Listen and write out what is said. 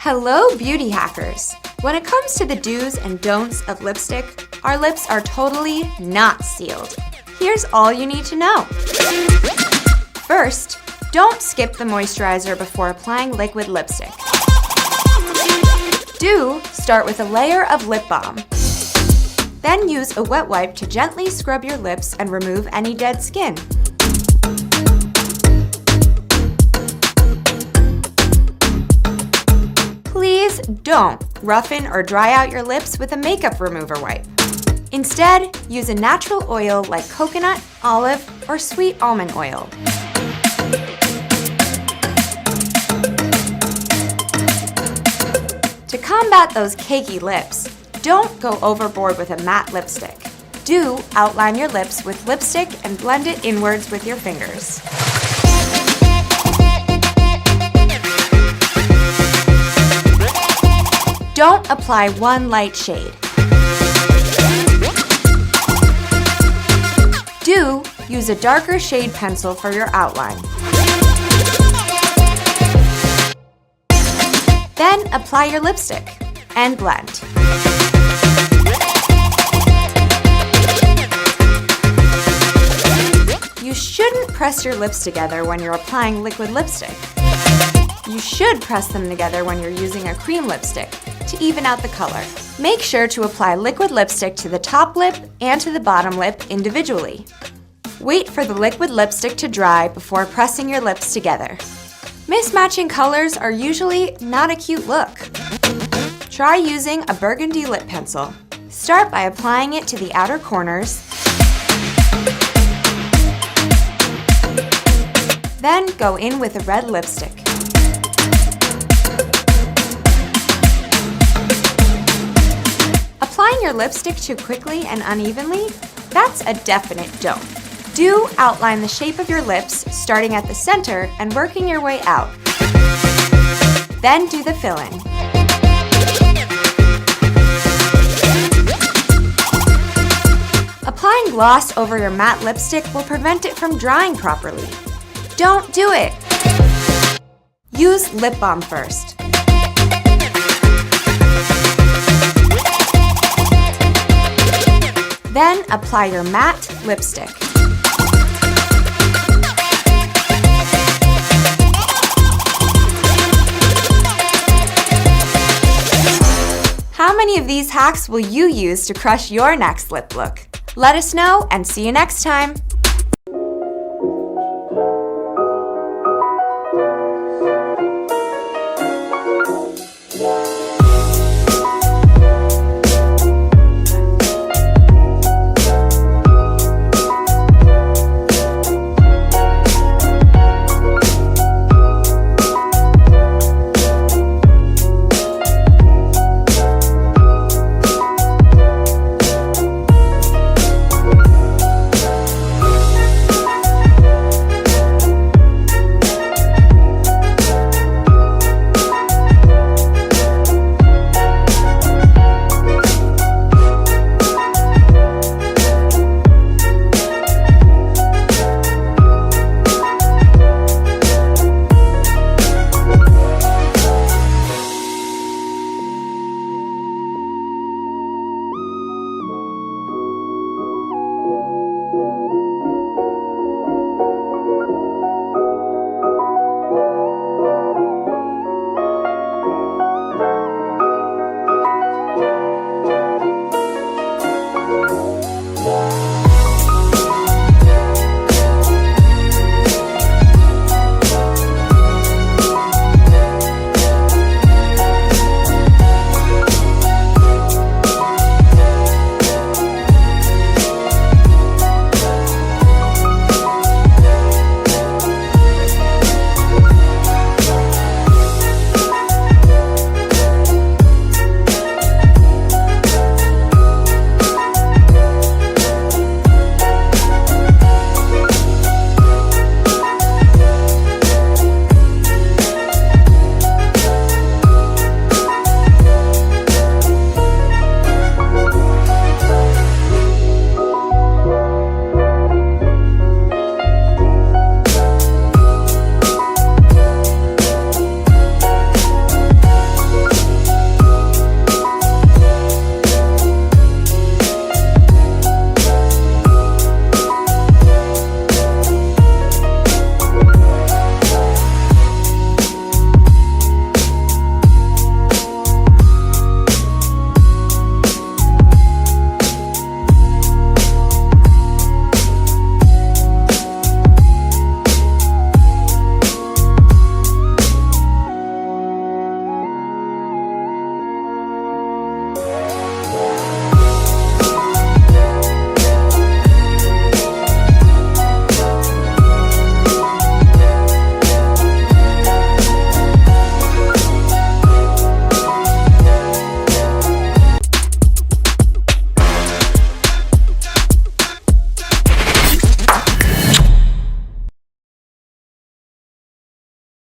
Hello, beauty hackers! When it comes to the do's and don'ts of lipstick, our lips are totally not sealed. Here's all you need to know. First, don't skip the moisturizer before applying liquid lipstick. Do start with a layer of lip balm. Then use a wet wipe to gently scrub your lips and remove any dead skin. Please don't roughen or dry out your lips with a makeup remover wipe. Instead, use a natural oil like coconut, olive, or sweet almond oil. To combat those cakey lips, don't go overboard with a matte lipstick. Do outline your lips with lipstick and blend it inwards with your fingers. Don't apply one light shade. Do use a darker shade pencil for your outline. Then apply your lipstick and blend. You shouldn't press your lips together when you're applying liquid lipstick. You should press them together when you're using a cream lipstick to even out the color. Make sure to apply liquid lipstick to the top lip and to the bottom lip individually. Wait for the liquid lipstick to dry before pressing your lips together. Mismatching colors are usually not a cute look. Try using a burgundy lip pencil. Start by applying it to the outer corners. Then go in with a red lipstick. Applying your lipstick too quickly and unevenly? That's a definite don't. Do outline the shape of your lips, starting at the center and working your way out. Then do the fill-in. Applying gloss over your matte lipstick will prevent it from drying properly. Don't do it! Use lip balm first. Then apply your matte lipstick. How many of these hacks will you use to crush your next lip look? Let us know and see you next time!